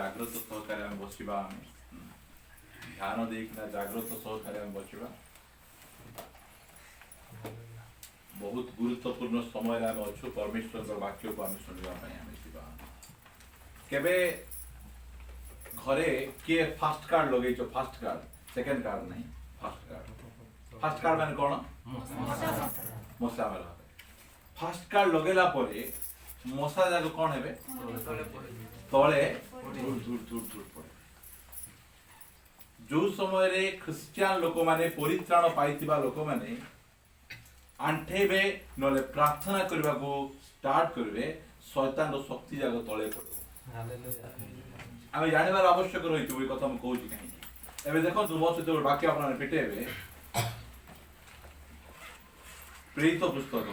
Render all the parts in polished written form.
जाग्रत सहकार आम बसवा आम ध्यान देना जाग्रत सहकार आम बसवा बहुत गुरुत्वपूर्ण समय आम अच्छु परमेश्वर वाक्य को आम शुणा केबे घरे किए फास्ट कार्ड लगे फास्ट कार्ड सेकंड कार्ड नहीं फास्ट कार्ड माने कौन मशा मारा फास्ट कार्ड लगेला परे मशा जाक कौन हेबे तले धूड़ पड़े जो समय रे ख्रिस्टियन लोक माने परित्राण पाइतिबा लोक माने आंठेबे नले प्रार्थना करबा को स्टार्ट करबे शैतान रो शक्ति जाक तले पड़े आमे जानिबार आवश्यक रहितो ए कथा हम कहूची काहे एबे देखो तुम सहित वाक्य आपन पेटेबे प्रेरित पुस्तक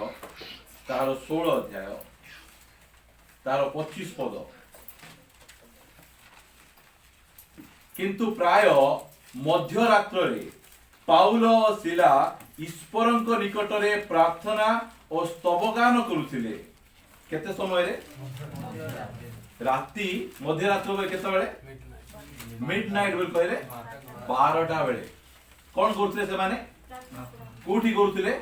तार 16 अध्याय तार 25 पद किंतु प्राय मध्यरात्र रे पाउल और सिला ईश्वरंक निकट रे प्रार्थना और स्तवगान करुथिले केते समय रे राति मध्यरात्र बेले केते बेले मिडनाइट बेले कहले 12टा बेले कोन करथिले से माने कोठी करथिले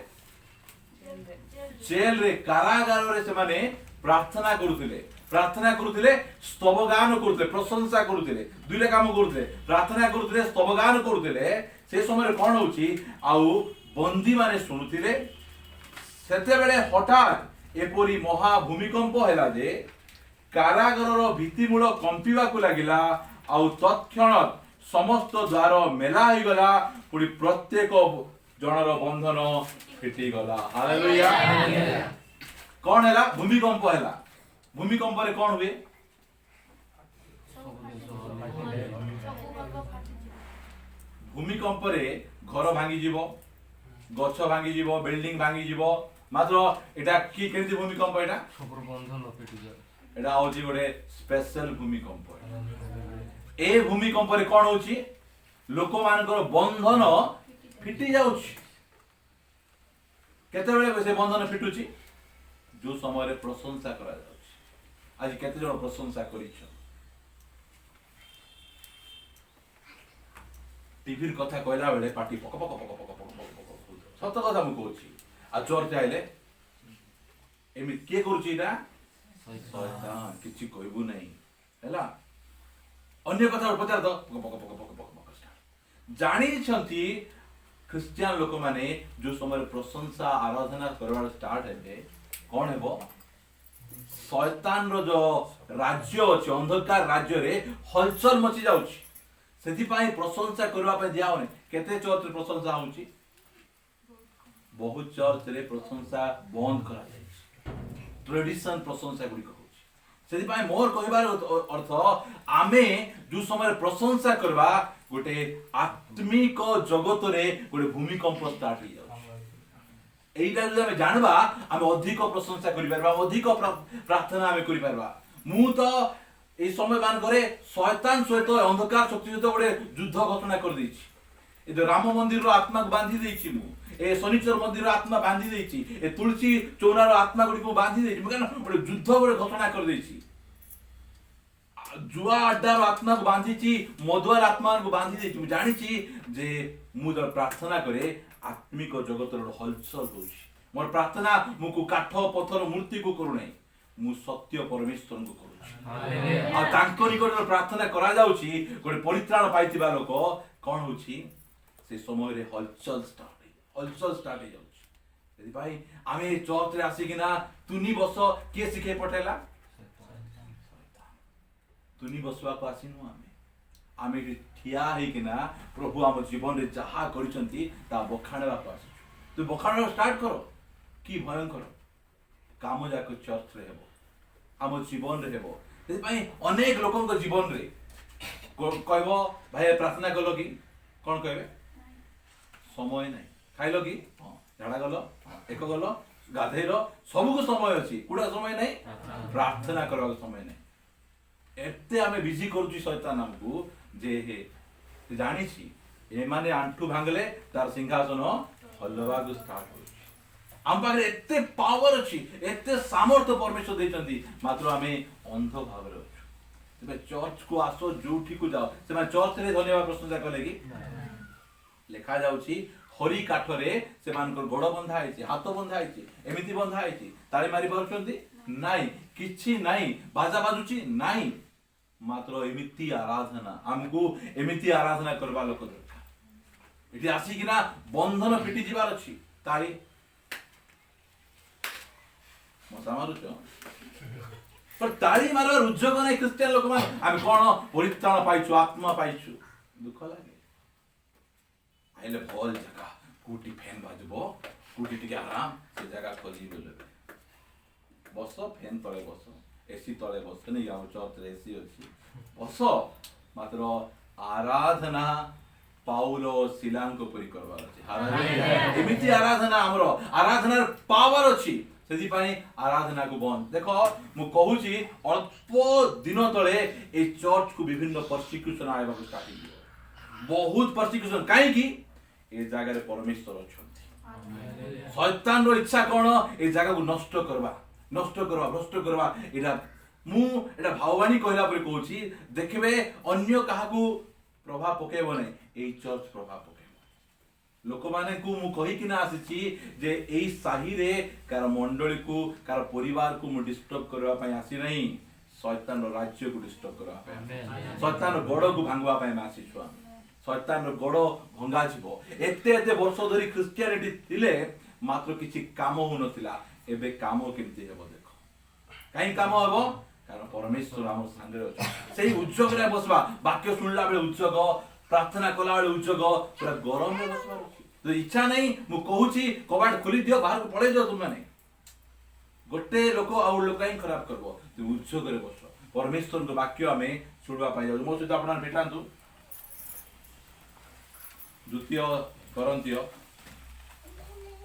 जेल रे कारागार रे से माने प्रार्थना करुथिले स्तवगान करुथिले प्रशंसा करुथिले दुइले काम करुथिले प्रार्थना करुथिले स्तवगान करुथिले से समय कोन होची आउ बंदी माने सुनुथिले सेते बेले हठात एपरी महा भूमिकंप हैला जे कारागार रो भित्तिमूल कंपिबा को लागिला आउ तत्क्षण समस्त द्वार मेला हो गला पुरी प्रत्येक जनर बंधन फिटी गला हालेलुया कौन हैला भूमिकंप हैला भूमिकंप रे कौन हुए भूमिकंप रे घर भांगी जीवो गछ भांगी जीवो बिल्डिंग भांगी जीवो मात्र एटा की केंति भूमिकंप एटा सब बंधन फिटी जाय एटा होची गोटे स्पेशल भूमिकंप ए भूमिकंप रे कोन होची लोक मानकर बंधन फिटी जाउची केते बेले से बंधन फिटुची जो समय रे प्रशंसा करा जाउची आज केते जण प्रशंसा करिछ टीवी कथा कहला बेले पार्टी पक पक पक पक पक पक सत कथा मु कहूची आ चोर चाइले एमि के करूची ना शैतान किछि कहबू नहीं हैला अन्य कथा पचार दो पक पक पक पक पक पक जानी छंती क्रिश्चियन लोक माने जो समय प्रशंसा आराधना करवार स्टार्ट हेबे कोन हेबो शैतान रो जो राज्य अछि अंधकार राज्य रे हलचल मची जाउची सेति पाई प्रशंसा करबा पे दियाओने केते चर्च रे प्रशंसा होउची बहुत चर्च रे प्रशंसा बंद करा जाय ट्रेडिशन प्रशंसा गुडी होउची सेति पाई मोर कहबार अर्थ आमे जो समय प्रशंसा करबा गोटे आत्मिक जगत रे गोटे भूमिकंप स्टार्ट हो जाउची एइटा जो हमें जानबा आमे अधिक प्रशंसा करि परबा अधिक प्रार्थना आमे करि परबा मु तो ए समय मान करे शैतान सहित अंधकार शक्ति सहित गोटे युद्ध घोषणा कर देछि ए जो राम मंदिर रो आत्मा बांधी देछि मु ए शनिचर मंदिर रो आत्मा बांधी देछि ए तुलसी चौरा रो आत्मा गुडी को बांधी देछि मु कहना गोटे युद्ध गोटे घोषणा कर देछि जुआ अड्डा रो आत्मा को बांधी छी मधुआर आत्मा को बांधी देछि मु जानि छी जे मु जब प्रार्थना करे आत्मिक जगत रो हलचल होछि मोर प्रार्थना मु को काठ पत्थर मूर्ति को करू नै मु सत्य परमेश्वर को करू आ तांको निकट प्रार्थना करा जाउछि गोटे परित्राण पाइतिबा लोक कोन होछि से समय रे हलचल स्टार्ट हो जाउछि यदि भाई आमे चर्च रे आसी किना तुनी बस के सिखे पठेला तुनी बसवा को आसीनु आमे ठिया हे किना प्रभु हम जीवन रे जहा करिसंती ता बखाणवा को आसी तू बखाण स्टार्ट करो की भयंकर काम जाक चर्च रे हेबो हम जीवन रे हेबो सेति पई अनेक लोकन को जीवन रे कहबो भाई प्रार्थना कलो की कोन कहबे समय नहीं खाइलो की झाड़ा गलो एक गलो गाधेरो सब को समय अछि कुडा समय नहीं प्रार्थना करबा समय नहीं एते हमें बिजी करूची शैतान हमकु जे हे जानी छी ए माने आंठू भांगले तार सिंहासन हल्लवा को स्टार्ट हो हम पाखरे एते पावर अछि एते सामर्थ्य परमेश्वर दैचंती मात्र हमें अंध भाव रे तेरे चर्च को आसो जोठी को जाओ से माने चर्च रे धन्यवाद प्रशंसा कले कि लेखा जाउची हरी काठरे से मानकर गोड़ बंधा आइछि हाथ बंधा आइछि एमिति बंधा आइछि ताली मारी पाउछंती नाही किछि नाही बाजा बाजुची नाही मात्र एमिति आराधना हमको एमिति आराधना करबा लोक दरकार एठी आसी किना बंधन फिटी जिबार अछि ताली मसा मारुछ पर ताली मारवा रुजक नै क्रिश्चियन लोक मान हम कोन परित्राण पाइछु आत्मा पाइछु दुख लागे आइले भल जगह कोटी फैन बाजबो कोटी टिके आराम से जगह खोजी बोले बस फैन तले बस एसी तले बस नहीं हम चर्च रे एसी अछि बस मात्र आराधना पाउलो सिलांको परि करबार अछि हालेलुया एमिति आराधना हमरो आराधनार पावर अछि सेति पाई आराधना को बंद देखो मु कहूची अल्प दिन तले ए चर्च को विभिन्न परसिक्यूशन आइबा को स्टार्ट हो बहुत परसिक्यूशन काहे की ए जगह रे परमेश्वर अछंती शैतान रो इच्छा कोन ए जगह को नष्ट करबा भ्रष्ट करबा एटा मु एटा भाववाणी कहला पर कहूची देखबे अन्य काहा को प्रभाव पकेबो नै ए चर्च प्रभाव पकेबो लोक माने को मु कहि कि ना आसीची जे एई साही रे कार मंडली को कार परिवार को मु डिस्टर्ब करबा पई आसी नै शैतान रो राज्य को डिस्टर्ब करबा पई शैतान रो गड़ को भांगवा पई आसी छु शैतान रो गड़ भंगा जिवो एते एते वर्ष धरि क्रिश्चियनिटी थिले मात्र किछि काम हो नथिला एबे काम केमति हेबो देखो काई काम हेबो कारण परमेश्वर हम संगे अछि सेही उज्जग रे बसबा वाक्य सुनला बेले उज्जग प्रार्थना कला बेले उज्जग पूरा गरम रे बसबा तो इच्छा नहीं मु कहूची कबाट खोली दियो बाहर को पळे जाओ तुम माने गोटे लोक आउ लोक ही खराब करबो तू उज्जग रे बस परमेश्वर को वाक्य हमें सुनबा पाई जाऊ मो सहित आपन भेटांतु द्वितीय करंतिय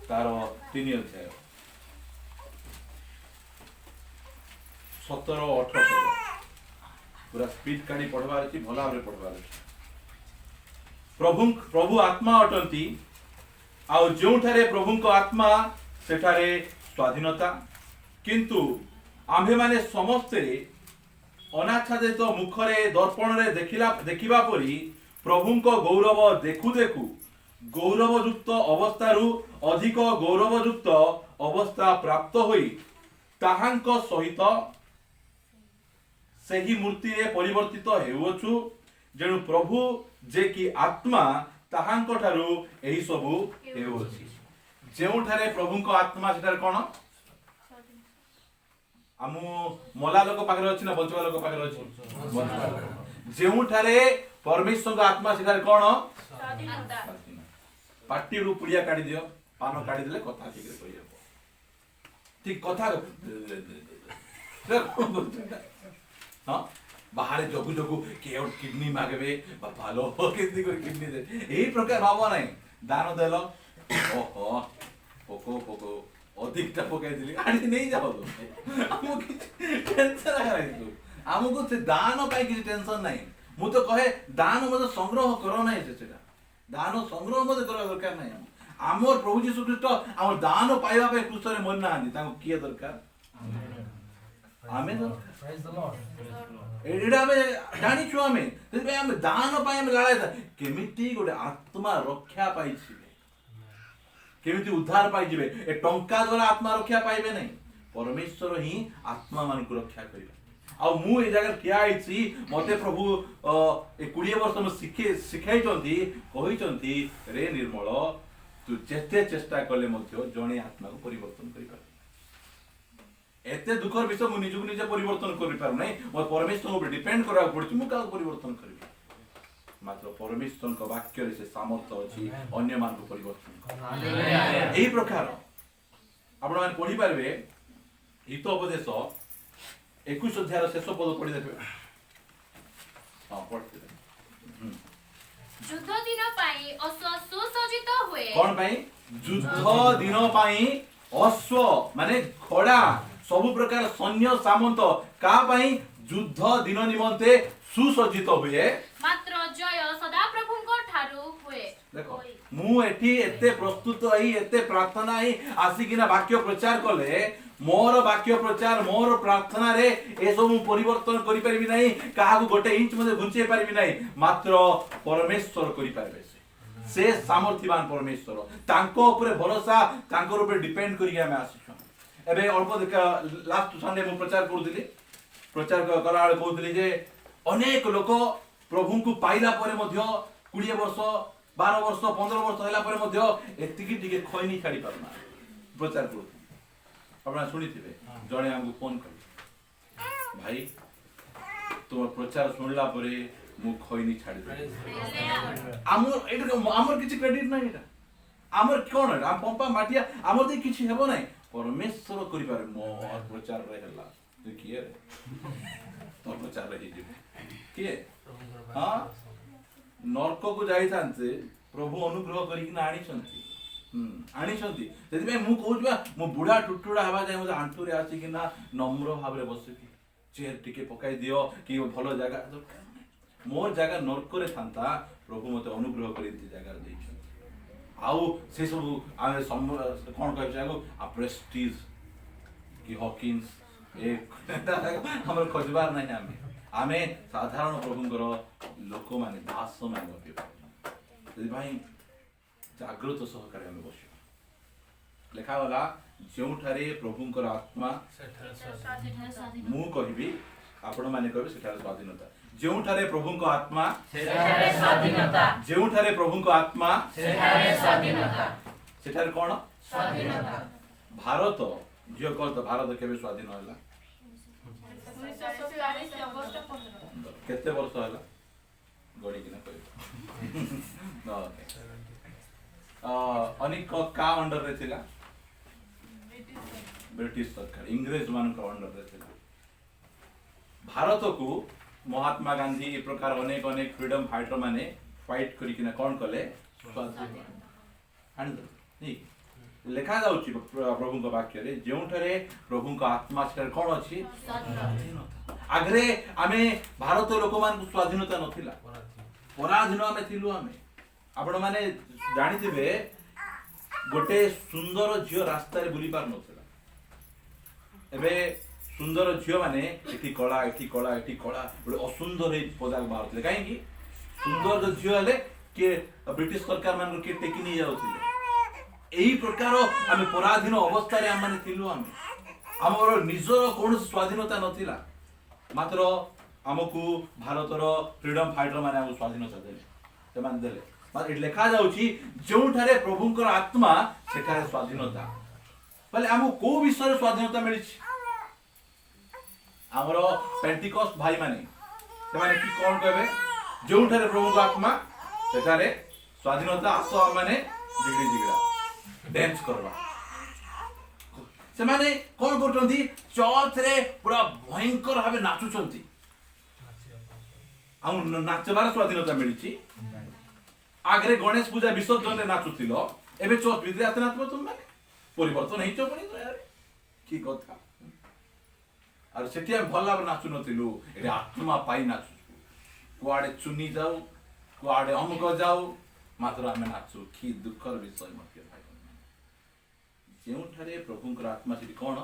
तार 3 अध्याय 17-18 पूरा स्पीड काढी पढवार अछि भला भाबरे पढवार अछि प्रभु आत्मा अटंती आ जोठारे प्रभु को आत्मा सेठारे स्वाधीनता किंतु आम्भे माने समस्ते अनाच्छादित मुखरे दर्पण रे देखिबा परी प्रभु को गौरव देखु देखु गौरवयुक्त अवस्थारु अधिक गौरवयुक्त अवस्था प्राप्त होई ताहांक सहित सेही मूर्ति रे परिवर्तित हेउछु जेनु प्रभु जे कि आत्मा ताहांक ठारू एही सबु हेउछि जेउठारे प्रभु को आत्मा सेठारे कोन हमु मोला लोक पाखरे अछि ना बचवा लोक पाखरे अछि जेउठारे परमेश्वर को आत्मा सेठारे कोन स्वाधीनता पाटी रु पुड़िया काढी दियो पानो काढी देले कथा ठीक रे कहि हेबो ठीक कथा हां बाहर जगु जगु के और किडनी मागबे बा भालो केति को किडनी दे एही प्रकार भाव नै दान देलो ओहो पोको पोको अधिकटा पकाई दिली आनी नहीं जाओ हमको टेंशन आ रहा है हमको से दान पाई किसी टेंशन नहीं मु तो कहे दान मत संग्रह करो नहीं सेटा दान संग्रह मत करो दरकार नहीं आमर प्रभु यीशु ख्रीष्ट आम दान पाइबा पे क्रूस रे मन ना ताको किए दरकार आमेन प्रेज द लॉर्ड एडा में जानी छु आमे ते हम दान पाई हम लाळे केमिति गोटे आत्मा रक्षा पाई छी केमिति उद्धार पाई जिवे ए टंका द्वारा आत्मा रक्षा पाइबे नहीं परमेश्वर ही आत्मा मान को रक्षा करिवे आ मु ए जगह किया आइछि मते प्रभु ए 20 वर्ष में सिखाई चंती कहि चंती रे निर्मल तू जेते चेष्टा करले मध्य जणे आत्मा को परिवर्तन करि पार एते दुखर विषय मु निजु निजे परिवर्तन करि पार नै मो परमेश्वर ऊपर डिपेंड करा पड़छि मु का परिवर्तन करबी मात्र परमेश्वर को वाक्य रे से सामर्थ्य अछि अन्य मान को परिवर्तन हालेलुया एही प्रकार आपण मान पढि पारबे हित उपदेश 21 अध्याय शेष पद पढि देबे हां पढते युद्ध दिन पाई अश्व सुसज्जित हुए कोन पाई युद्ध दिन पाई अश्व माने घोड़ा सब प्रकार सैन्य सामंत का पाई युद्ध दिन निमंते सुसज्जित हुए मात्र जय सदा प्रभु को ठारू हुए देखो मु एठी एते प्रस्तुत हई एते प्रार्थना ही आसिकिना वाक्य प्रचार कले मोर वाक्य प्रचार मोर प्रार्थना रे ए सब परिवर्तन करि परिबि नाही काहाकू गोटे इंच मध्ये घुंचे परिबि नाही मात्र परमेश्वर करि पारबे से सामर्थ्यवान परमेश्वर तांको ऊपर भरोसा तांको ऊपर डिपेंड करि हम आसिछो एबे अल्प देख लास्ट संडे मु प्रचार करदिली प्रचार कला बेले कहउतली जे अनेक लोक प्रभु को पाइला परे मध्य 20 वर्ष 12 वर्ष 15 वर्ष होला परे मध्य एतिकी टिके खैनी छाडी पारना प्रचार करू आपना सुनिथिबे जणे हमको फोन कर भाई तो प्रचार सुनला परे मु खैनी छाडी दे आमर किछि क्रेडिट नै एटा आमर कोन हम पंपा माटिया आमर दे किछि हेबो नै परमेश्वर करि पारे मोर प्रचार रे हला तू किए तो प्रचार रे हिजे किए हां नरक को जाई थांते प्रभु अनुग्रह करिक ना आनी छंती आनी छंती तेति में मु कहू बा मु बुढा टुटुडा हवा जाय मो आंटू रे आसी कि ना नम्र भाव रे बसे कि चेयर टिके पकाई दियो कि भलो जगह मोर जगह नरक रे थांता प्रभु मते अनुग्रह करि दी जगह दै छंती आउ से सब आमे कोन कहै जागो आ प्रेस्टीज कि हॉकिंस एक हमर खोजबार नै आमे साधारण प्रभुंकर लोक माने दास माने अभी भाई जागृत सहकारे हम बस लेखा वाला जोठारे प्रभुंकर आत्मा मु कहबी आपण माने कहबे सेठारे स्वाधीनता जोठारे प्रभुंकर आत्मा सेठारे स्वाधीनता जोठारे प्रभुंकर आत्मा सेठारे स्वाधीनता सेठारे कोन स्वाधीनता भारत जो कहत भारत केबे स्वाधीन होला केते वर्ष होला गडी किना कहबो अनेक का अंडर रे थिला ब्रिटिश सरकार इंग्रेज मान का अंडर रे थिला भारत को महात्मा गांधी ए प्रकार अनेक अनेक फ्रीडम फाइटर माने फाइट करी किना कोन कले स्वाधीन आनंद नहीं लेखा जाउची प्रभु को वाक्य रे जेउठरे प्रभु को आत्मा से कोन अछि स्वाधीनता आगरे आमे भारत लोक मान को स्वाधीनता नथिला पराधीन आमे थिलु आमे आपण माने जानि थिबे गोटे सुंदर झियो रास्ता रे बुली पार नथिला एबे सुंदर झियो माने एठी कला गोटे असुंदर हे पदाक बाहरले काहे कि सुंदर जो झियो हले के ब्रिटिश सरकार मान के टेकी नि जाउथिले एही प्रकार आमे पराधीन अवस्था रे हम माने थिलु आमे हमर निजर कोन स्वाधीनता नथिला मात्र हमकु भारतर फ्रीडम फाइटर माने हम स्वाधीनता देले ते मान देले मात्र लेखा जाउची जोठारे प्रभुंकर आत्मा सेठारे स्वाधीनता पले हम को विषय स्वाधीनता मिली हमर पेंटिकॉस्ट भाई माने ते माने की कोन कहबे जोठारे प्रभुंकर आत्मा सेठारे स्वाधीनता आसो माने जिगड़ी जिगड़ा डांस करवा से माने कोन करचंती चर्च रे पूरा भयंकर भाबे नाचुचंती हम नाचबार स्वाधीनता मिलिची आगरे गणेश पूजा विसर्जन रे नाचुतिलो एबे चर्च भितरे आते नाचबो तुम माने परिवर्तन हेचो पणी यार की कथा आर सेठी हम भल्ला नाचु नतिलु एरे आत्मा पाई नाचु कुआडे चुनी जाऊ कुआडे अमुक जाऊ मात्र हमें नाचु की दुखर विषय मत भाई जेउठारे प्रभुंकर आत्मा से कोन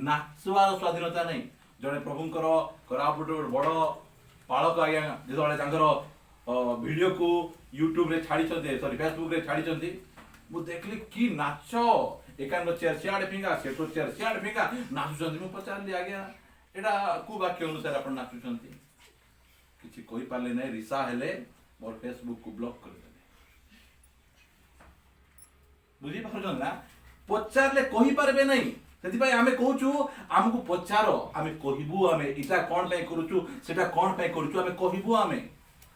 नाचवार स्वाधीनता नहीं जने प्रभुंकर करापुट बड़ पालक आज्ञा जेतले तांकर वीडियो को यूट्यूब रे छाड़ी छथि सॉरी फेसबुक रे छाड़ी छथि मु देखली की नाच एकान चेयर सियाडे फिंगा सेटो चेयर सियाडे फिंगा नाचु छथि मु पचारली आज्ञा एटा को वाक्य अनुसार अपन नाचु छथि किछि कोई पाले नै रिसा हेले मोर फेसबुक को ब्लॉक कर देले बुझी पारछन ना पचारले कहि पारबे नै सेति भाई आमे कहूचु हमकु पचारो आमे कहिबु आमे इटा कोन पे करूचु सेटा कोन पे करूचु आमे कहिबु आमे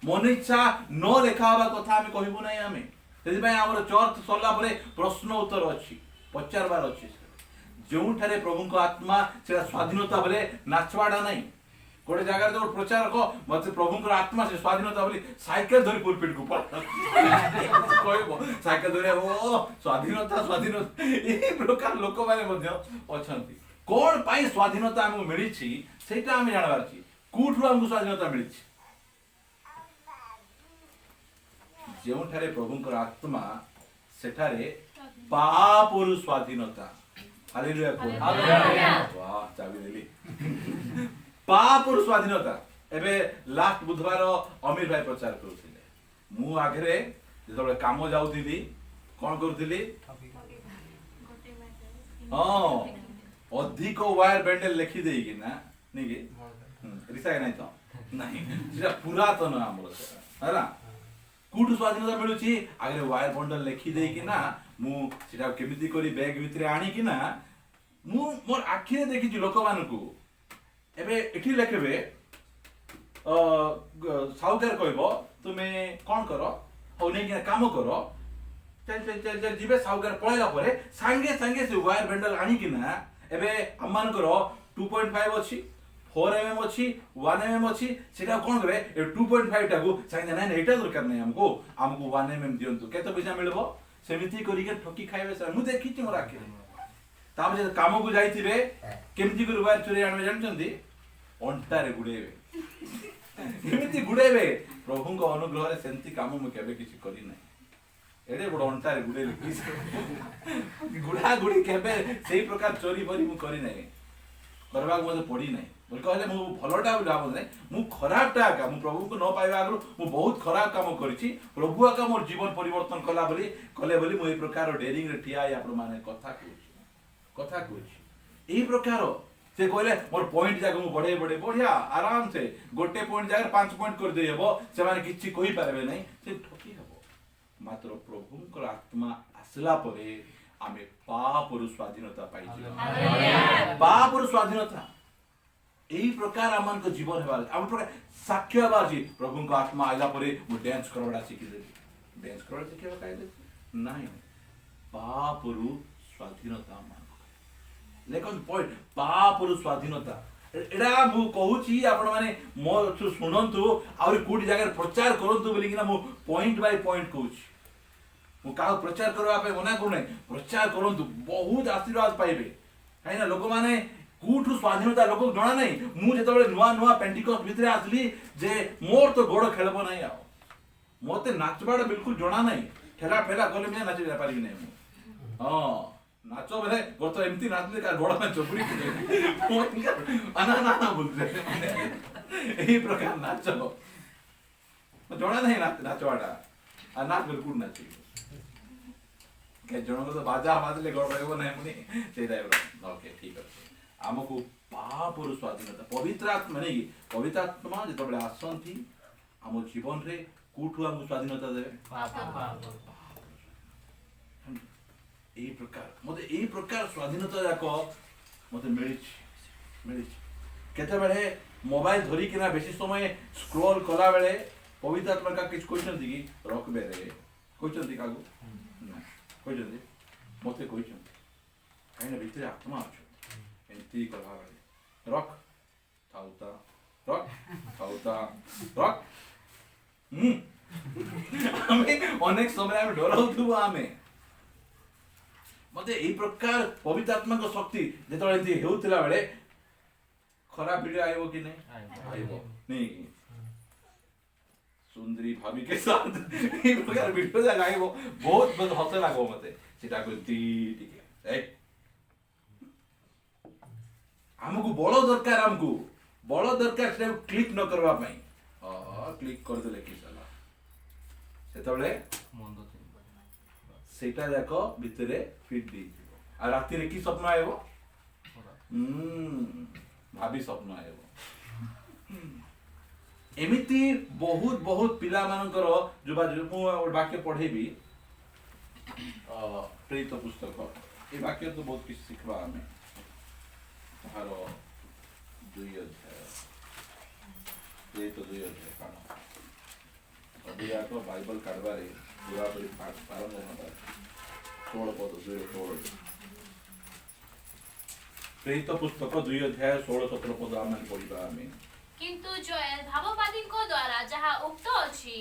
मन इच्छा न लेखावा कथा आमे कहिबु नै आमे सेति भाई हमर चर्च सरला परे प्रश्न उत्तर अछि पचारबार अछि जोठारे प्रभु को आत्मा सेटा स्वाधीनता बोले नाचवाडा नै कोडे जगह जो प्रचार को मते प्रभु को आत्मा से स्वाधीनता बोली साइकिल धरी पुलपिट को पड़ कहबो साइकिल धरे ओ स्वाधीनता ए प्रकार लोक माने मध्ये अछंती कोन पाई स्वाधीनता हमहु मिली छी सेटा हम जानबार छी कोठु हमहु स्वाधीनता मिली छी ଯେଉଁଠାରେ ପ୍ରଭୁଙ୍କର ଆତ୍ମା ସେଠାରେ ପାପରୁ ସ୍ୱାଧୀନତା। ହାଲେଲୁୟା କୁହ। ହାଲେଲୁୟା। ବାଃ, ଚାବି ଦେଲି। ପାପରୁ ସ୍ୱାଧୀନତା। ଏବେ ଲାଷ୍ଟ ବୁଧବାର ଅମିର ଭାଇ ପ୍ରଚାର କରୁଥିଲେ। ମୁଁ ଆଗରେ ଯେତେବେଳେ କାମ ଯାଉଥିଲି କଣ କରୁଥିଲି? ହଁ, ଅଧିକ ୱାୟାର ବେଣ୍ଡେଲ ଲେଖି ଦେଇକିନା ନାଇଁ କି ରିସା ନାଇଁ ତ ନାଇଁ, ସେଟା ପୁରାତନ ଆମର ସେଟା ହେଲା। କୋଉଠୁ ସ୍ୱାଧୀନତା ମିଳୁଛି? ଆଗରେ ୱାୟାର ବଣ୍ଡଲ ଲେଖି ଦେଇକିନା ମୁଁ ସେଟା କେମିତି କରି ବ୍ୟାଗ ଭିତରେ ଆଣିକିନା ମୁଁ ମୋର ଆଖିରେ ଦେଖିଛି ଲୋକମାନଙ୍କୁ। ଏବେ ଏଠି ଲେଖିବେ ସାହୁକାର କହିବ ତୁମେ କଣ କର, ହଉ ନେଇକିନା କାମ କର, ଚାଲ ଯିବେ। ସାହୁକାର ପଳେଇଲା ପରେ ସାଙ୍ଗେ ସାଙ୍ଗେ ସେ ୱାୟାର ବେଣ୍ଡଲ ଆଣିକିନା ଏବେ ଆମମାନଙ୍କର 2.5 ଅଛି, 4mm ଅଛି, 1mm ଅଛି। ସେଟା କଣ କରିବେ? ଏ 2.5 ଟାକୁ ସାଙ୍ଗେ ନାଇଁ ଏଇଟା ଦରକାର ନାହିଁ, ଆମକୁ 1mm ଦିଅନ୍ତୁ, କେତେ ପଇସା ମିଳିବ? ସେମିତି କରିକି ଠକି ଖାଇବେ। ସାର୍ ମୁଁ ଦେଖିଛି ମୋର ଆଖିରେ। ତାପରେ କାମକୁ ଯାଇଥିବେ କେମିତି କରି ୱାୟାର ଚୋରି ଆଣିବେ ଜାଣିଛନ୍ତି? ଅଣ୍ଟାରେ ଗୁଡେଇବେ, ଏମିତି ଗୁଡେଇବେ। ପ୍ରଭୁଙ୍କ ଅନୁଗ୍ରହରେ ସେମିତି କାମ ମୁଁ କେବେ କିଛି କରିନାହିଁ। ଏଡେ ବଡ ଅଣ୍ଟାରେ ଗୁଡେଇଲେ ଗୁଡା ଗୁଡି କେବେ ସେଇ ପ୍ରକାର ଚୋରି କରି ମୁଁ କରିନାହିଁ, କରିବାକୁ ମତେ ପଡିନାହିଁ। ବୋଲି କହିଲେ ମୁଁ ଭଲଟା ବୋଲି ଭାବ ନାହିଁ, ମୁଁ ଖରାପଟା ଆକା। ମୁଁ ପ୍ରଭୁଙ୍କୁ ନ ପାଇବା ଆଗରୁ ମୁଁ ବହୁତ ଖରାପ କାମ କରିଛି। ପ୍ରଭୁ ଆକା ମୋର ଜୀବନ ପରିବର୍ତ୍ତନ କଲେ ବୋଲି ମୁଁ ଏଇ ପ୍ରକାର ଡେରିଂରେ ଠିଆ ହେଇ ଆପଣ ମାନେ କଥା କହୁଛି। ଏଇ ପ୍ରକାର ସେ କହିଲେ ମୋର ପଏଣ୍ଟ ଯାକ ମୁଁ ବଢେଇ ବଢିଆ ଆରାମସେ ଗୋଟେ ପଏଣ୍ଟ ଜାଗାରେ 5 ପଏଣ୍ଟ କରିଦେଇ ହବ। ସେମାନେ କିଛି କହିପାରିବେ ନାହିଁ, ସେ ଠକି ହବ। ମାତ୍ର ପ୍ରଭୁଙ୍କର ଆତ୍ମା ଆସିଲା ପରେ ଆମେ ପାପରୁ ସ୍ୱାଧୀନତା ପାଇଯିବା। ପାପରୁ ସ୍ୱାଧୀନତା ଏଇ ପ୍ରକାର ଆମମାନଙ୍କ ଜୀବନ ହେବାର ଅଛି। ଆମ ପ୍ରକାର ସାକ୍ଷ୍ୟ ହେବାର ଅଛି। ପ୍ରଭୁଙ୍କ ଆତ୍ମା ଆଇଲା ପରେ ମୁଁ ଡ୍ୟାନ୍ସ କରବାଟା ଶିଖିଦେବି। ଡ୍ୟାନ୍ସ କରବା ଶିଖିବା କାହିଁକି ନାହିଁ? ପାପରୁ ସ୍ୱାଧୀନତା ଲେଖନ୍ତୁ ପଏଣ୍ଟ, ପାପରୁ ସ୍ୱାଧୀନତା। ଏଇଟା ମୁଁ କହୁଛି ଆପଣ ମାନେ ମୋ ଶୁଣନ୍ତୁ, ଆହୁରି କୋଉଠି ଜାଗାରେ ପ୍ରଚାର କରନ୍ତୁ ବୋଲିକିନା ମୁଁ ପଏଣ୍ଟ ବାଇ ପଏଣ୍ଟ କହୁଛି। ମୁଁ କାହାକୁ ପ୍ରଚାର କରିବା ପାଇଁ ମନା କରୁନାହିଁ, ପ୍ରଚାର କରନ୍ତୁ, ବହୁତ ଆଶୀର୍ବାଦ ପାଇବେ। କାହିଁକିନା ଲୋକମାନେ କୋଉଠୁ ସ୍ୱାଧୀନତା ଲୋକକୁ ଜଣା ନାହିଁ। ମୁଁ ଯେତେବେଳେ ନୂଆ ପେଣ୍ଟିକଷ୍ଟ ଭିତରେ ଆସିଲି ଯେ ମୋର ତ ଗୋଡ ଖେଳବ ନାହିଁ, ଆଉ ମତେ ନାଚବାଟା ବିଲକୁଲ ଜଣା ନାହିଁ। ଠେଲା ଫେଲା କଲେ ବି ନାଚି ପାରିବି ନାହିଁ ମୁଁ। ହଁ, ନାଚ ବେଲେ ଗୋଟ ଏମିତି ନାଚିଲେ କା ଗୋଡ ଚପୁଡି ନା ବୋଲୁଥିଲେ ଏହି ପ୍ରକାର ନାଚ ଜଣା ନାହିଁ ନାଚବାଟା। ଆଉ ନାଚ ବେଲେ କୋଉଠି ନାଚିବି? ଜଣଙ୍କ ତ ବାଜା ବାଜିଲେ ଗୋଡ ରହିବ ନାହିଁ ପୁଣି ସେଇ ଟାଇପର। ଓକେ, ଠିକ ଅଛି। ଆମକୁ ପାପରୁ ସ୍ୱାଧୀନତା, ପବିତ୍ର ଆତ୍ମା ନେଇକି ପବିତ୍ର ଆତ୍ମା ଯେତେବେଳେ ଆସନ୍ତି ଆମ ଜୀବନରେ କୋଉଠୁ ଆମକୁ ସ୍ୱାଧୀନତା ଦେବେ? ଏଇ ପ୍ରକାର ମତେ ଏଇ ପ୍ରକାର ସ୍ୱାଧୀନତା ଯାକ ମତେ ମିଳିଛି। କେତେବେଳେ ମୋବାଇଲ ଧରିକିନା ବେଶୀ ସମୟ ସ୍କ୍ରୋଲ କଲା ବେଳେ ପବିତ୍ର ଆତ୍ମା କାହାକୁ କିଛି କହିଛନ୍ତି କି ରଖବେ ରେ? କହିଛନ୍ତି କାହାକୁ? ନା, କହିଛନ୍ତି? ମତେ କହିଛନ୍ତି। କାହିଁକିନା ଭିତରେ ଆତ୍ମା ଅଛନ୍ତି। ଏମିତି କଲା ବେଳେ ରଖ ଥାଉତା ରଖ। ଆମେ ଅନେକ ସମୟ ଆମେ ଡରାଉଥିବୁ। ଆମେ ମତେ ଏଇ ପ୍ରକାର ପବିତ୍ର ଆତ୍ମାଙ୍କ ଶକ୍ତି ଯେତେବେଳେ ଏମିତି ହେଉଥିଲା ବେଳେ ଖରାପ ଭିଡିଓ ଆଇବ କି ନାହିଁ? ଆଇବ ନାଇଁ କି? ସୁନ୍ଦରୀ ଭାବି के साथ ଏଇ ପ୍ରକାର ଭିଡିଓ ଯାକ ଆଇବ, ବହୁତ ହସ ଲାଗିବ ମତେ। ସେଟାକୁ ଟିକେ ଆମକୁ ବଳ ଦରକାର, ସେଟାକୁ କ୍ଲିକ୍ ନ କରିବା ପାଇଁ। କ୍ଲିକ୍ କରିଦେଲେ କି ହେଲା ସେତେବେଳେ ସେଇଟା ଯାକ ଭିତରେ ଫିଟ୍ ଦେଇଯିବ। ଆଉ ରାତିରେ କି ସ୍ୱପ୍ନ ଆଇବ? ଭାବି ସ୍ୱପ୍ନ ଆଇବ। ଏମିତି ବହୁତ ପିଲାମାନଙ୍କର ମୁଁ ବାକ୍ୟ ପଢେଇବି ପ୍ରେରିତ ପୁସ୍ତକ। ଏ ବାକ୍ୟ ତ ବହୁତ କିଛି ଶିଖିବା ଆମେ। ତାହାର 2 ଅଧ୍ୟାୟ, ପ୍ରେରିତ 2 ଅଧ୍ୟାୟ କାଣ ଅଧିକାକ ବାଇବଲ କାଢବାରେ ପୁରାପୁରି ପ୍ରାରମ୍ଭ ହେବା 16 ପଦ 2-16। ପ୍ରେରିତ ପୁସ୍ତକ 2 ଅଧ୍ୟାୟ 16-17 ପଦ ଆମେ ପଢିବା ଆମେ। କିନ୍ତୁ ଜୟେଲ ଭାବବାଦୀଙ୍କ ଦ୍ୱାରା ଯାହା ଉକ୍ତ ଅଛି,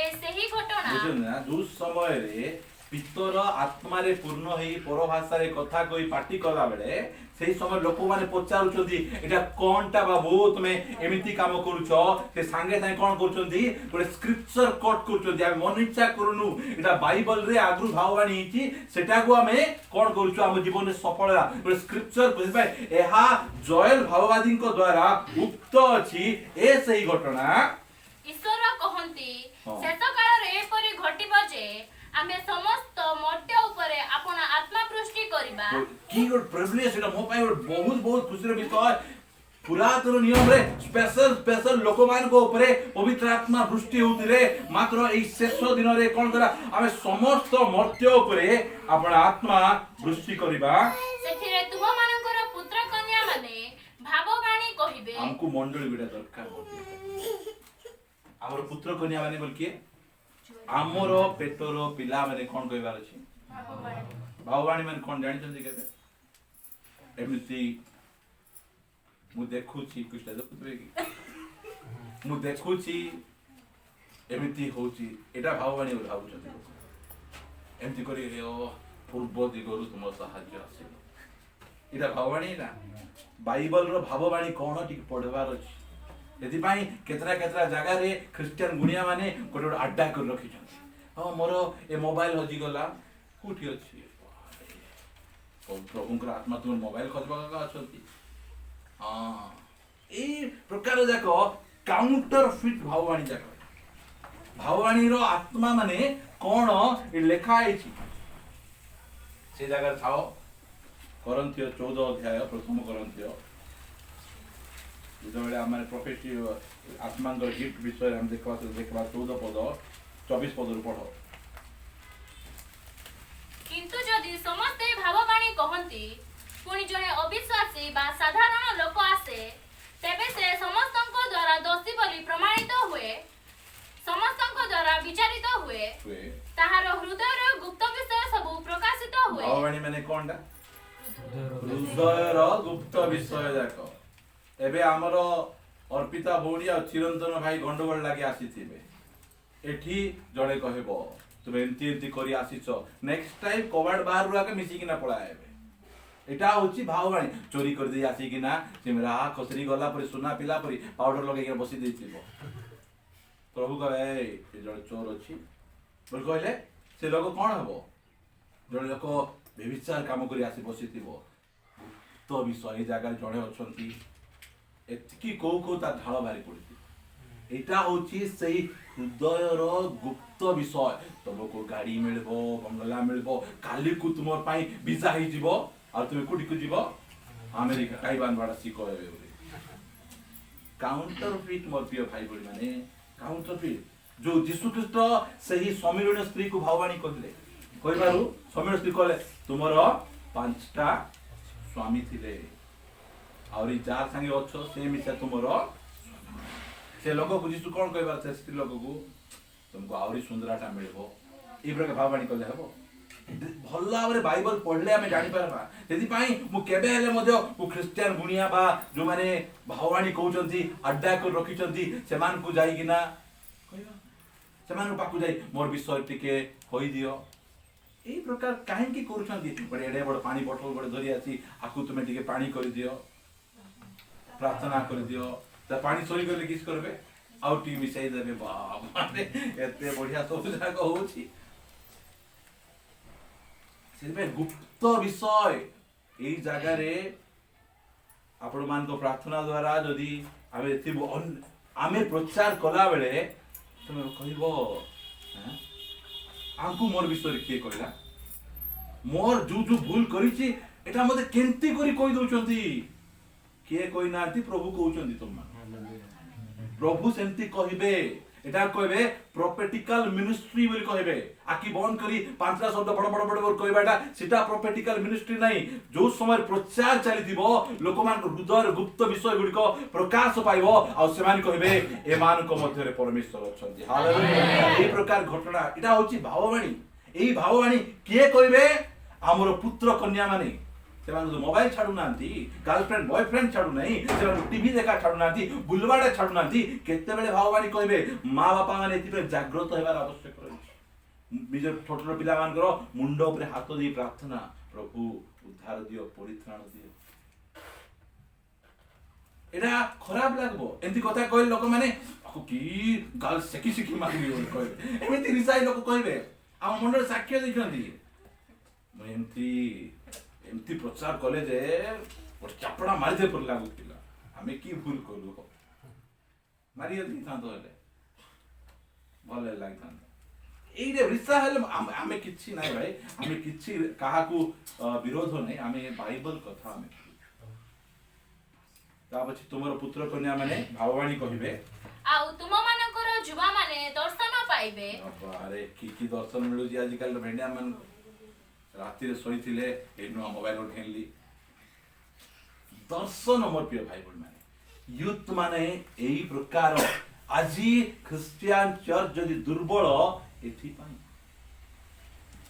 ଏ ସେହି ଘଟଣା ବୁଝୁଛନ୍ତି ନା? ଯୋଉ ସମୟରେ पितर आत्मा रे पूर्ण हेई पर भाषा रे कथा कोई पार्टी कला बेले सेही समय लोक माने पचारुचंदी एटा कोनटा बाबू तुमे एमिति काम करूछो से संगे संगे कोन करूछंदी गोटे स्क्रिप्चर कोट करूछंदी हम मन इच्छा करूनु एटा बाइबल रे आगु भाववाणी हिची सेटा को हमें कोन करूछो हम जीवन रे सफलता गोटे स्क्रिप्चर बुझ पाए एहा जोएल भाववादी को द्वारा उक्त अछि ए सही घटना ईश्वर कहंती हाँ। शेष काल रे एपरि घटिबो जे आमे समस्त मर्त्य उपरे आपण आत्मा पृष्टि करिबा की गोट प्रिविलेज एटा मो पाए बहुत बहुत खुशी रे विषय पुरातन नियम रे स्पेशल लोक मान को ऊपर पवित्र आत्मा वृष्टि होतिले मात्र एई शेष दिन रे कोन करा आमे समस्त मर्त्य ऊपर आपण आत्मा वृष्टि करिबा सेथिरे तुम मानकर पुत्र कन्या माने भाववाणी कहिबे हमको मंडली बिटा दरकार हमर पुत्र कन्या माने बोल के हमर पेटर पिला माने कोन कहबार अछि भाववाणी माने कोन जानि छथि केते एमिति मु देखुची कुछ देखुतबे कि मु देखुची एमिति होची एटा भाववाणी बोल भावुछथि एमिति करी ओ पूर्व दिगरु तुम सहाय्य आसी एटा भाववाणी ना बाइबल रो भाववाणी कोन टिक पढबार अछि यदि पाई केतरा जगह रे क्रिश्चियन गुणिया माने गोटे गोटे अड्डा कर रखी हाँ मोर ए मोबाइल हजि गला कोठी अछि प्रभुंकर आत्मा तुम मोबाइल खोजबा अछंती हाँ ए प्रकार जाको काउंटर फिट भाववाणी जाको भाववाणी रो आत्मा माने कोन ए लेखा आइछि से जगह थाओ करंथियो 14 अध्याय प्रथम करंथियो जो आम प्रोफेसी आत्मा गिफ्ट विषय हम देखा 14 पद 24 पद पढ़ किंतु जदि समस्त भाववाणी कहंती पुणी जने अविश्वासी बा साधारण लोक आसे तेबे से समस्तଙ୍କ द्वारा दोषी बोली प्रमाणित हुए समस्तଙ୍କ द्वारा विचारित हुए ताहार हृदय रो गुप्त विषय सब प्रकाशित हुए भाववाणी माने कोनटा हृदय रो गुप्त विषय जाको एबे हमर अर्पिता भौणी आ चिरंतन भाई गंडगोल लागि आसीथिबे एठी जणे कहबो तुमे एंती करी आसीछो नेक्स्ट टाइम कबाड़ बाहर रुआके मिसी किना पळाएबे एटा होची भाववाणी चोरी कर दे आसी किना सिमरा खसरी गला पर सुना पिला पर पाउडर लगे के बसी देथिबो प्रभु कहे ए जणे चोर अछि बोल कहले से लोग कोन हबो जणे लोक बेविचार काम करी आसी बसिथिबो तो विषय जागा जणे अछंती एतकी को ता ढाळ भारी पड़ती एटा होची सही हृदय रो गुप्त विषय तुमको गाड़ी मिलबो बंगला मिलबो काली को तुमर पाई वीजा ही जीवो और तुम कोठी को जीवो अमेरिका ताइवान बाडा सिको हेबे बोली काउंटर फिट मोर प्रिय भाई बोली माने काउंटर फिट जो यीशु ख्रीष्ट सही समीरण स्त्री को भाववाणी करले कहिबारु समीरण स्त्री कहले तुमरो पांचटा स्वामी थिले और जार संगे अच्छो से मिसा तुमरो से लोग को जीसु कोन कहबार से स्त्री लोग को तुमको आउरी सुंदराटा मिलबो ई प्रकार भाववाणी करले हबो भल्ला हमरे बाइबल पढ़ले हमें जानि परबा सेति पई मु केबे हेले मध्य मु क्रिश्चियन गुनिया बा जो माने भाववाणी कहउचंती अड्डा कर रखिचंती सेमान को जाई किना कहबा सेमान पाकु जाई मोर विषय टिके होई दियो ई प्रकार काहे की करूचंती बड़े एडे बड़ पानी बोतल बड़े धरि आसी आकु तुमे टिके पानी कर दियो प्रार्थना कर दियो त पानी सोई करले किस करबे आउ टी मिसाई देबे बाप माने एते बढ़िया सब जाक होउची सेबे गुप्त विषय एई जागा रे आपण मान को प्रार्थना द्वारा जदी आमे एतिबो आमे प्रचार कला बेले तुमे कहइबो हैं आंकु मोर विषय के कहला मोर जो भूल करिछि एटा मते केंती करी कहि दउचंती के कोई नाती प्रभु कहउचंती तुम प्रभु सेंती कहिबे एटा कहबे प्रोफेटिकल मिनिस्ट्री बोली कहबे आकी बंद करी पांचटा शब्द बड़ बड़ बड़ बड़ कहबाटा सेटा प्रोफेटिकल मिनिस्ट्री नाही जो समय प्रचार चली दिबो लोक मान हृदय गुप्त विषय गुडी को प्रकाश पाइबो आ सेमान कहबे ए मान को मध्य रे परमेश्वर अछंती हालेलुया ए प्रकार घटना एटा होची भाववाणी एई भाववाणी के कहबे हमर पुत्र कन्या माने सेमान मोबाइल छाडू नांती गर्लफ्रेंड बॉयफ्रेंड छाडू नहीं सेमान टीवी देखा छाडू नांती बुलवाडा छाडू नांती केते बेले भाववाणी कहबे मां बापा माने एति जागृत हेबार आवश्यक रहै निज छोट छोट पिला मुंड उपरे हाथ दे प्रार्थना प्रभु उद्धार दियो परित्राण दियो एटा खराब लागबो एंती कथा कहले लोक माने की गाल सेकी सेकी मारबी कहबे एमिति रिसाई लोक कहबे आ मुंड साक्ष्य दैछंती म एमती प्रचार कले जे और चापड़ा मारी दे पर लागुतिला हमें की भूल करू मारिया दी था तो भले लागथान एइरे रिसा हेले हमें किछि नाही भाई हमें किछि काहा को विरोध नाही हमें बाइबल कथा हमें ता पछी तुमर पुत्र कन्या माने भाववाणी कहिबे आउ तुम मानकर जुवा माने दर्शन पाइबे अरे की दर्शन मिलु जी आज कल भेंडिया मन राति रे सोइथिले एनु मोबाइल उठेनली दर्शन मोर प्रिय भाई बोल माने यूथ माने एई प्रकार आजी क्रिश्चियन चर्च जदि दुर्बल एथि पाई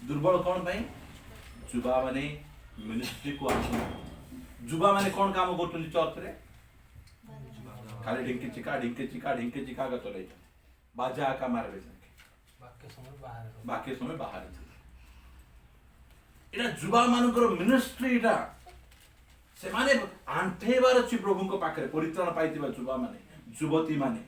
दुर्बल कोन पाई जुबा माने मिनिस्ट्री को आसन जुबा माने कोन काम करतली चर्च रे खाली ढिंके चिका का चले बाजा का मारबे बाकी समय बाहर एटा जुबा मानकर मिनिस्ट्री एटा से माने आंठेबार अछि प्रभु को पाखरे परित्राण पाइतिबा जुबा माने युवती माने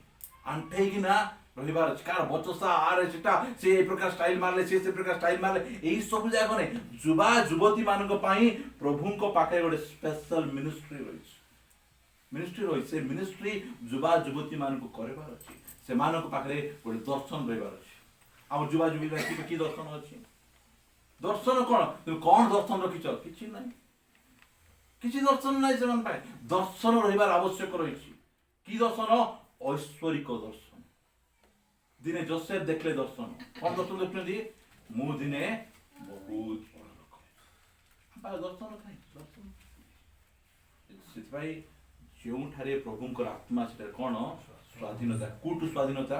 आंठे कि ना रहिबार अछि कार बचसा आरे सेटा से ए प्रकार स्टाइल मारले से प्रकार स्टाइल मारले एई सब जाय कोने जुबा युवती मानक पई प्रभु को पाखरे गोटे स्पेशल मिनिस्ट्री रही से मिनिस्ट्री जुबा युवती मानक करबार अछि से मानक पाखरे गोटे दर्शन रहिबार अछि हम जुबा जुबी की दर्शन अछि दर्शन कौन दर्शन रखिछ किछि नै किछि दर्शन नै से मन पाए दर्शन रहिबार आवश्यक रहिछि की दर्शन ऐश्वरिक दर्शन दिने जोसेफ देखले दर्शन कौन दर्शन देखले दी मु दिने बहुत बड़ लोक बा दर्शन खाइ दर्शन सितबाई जोठारे प्रभुंकर आत्मा से कौन स्वाधीनता कुटु स्वाधीनता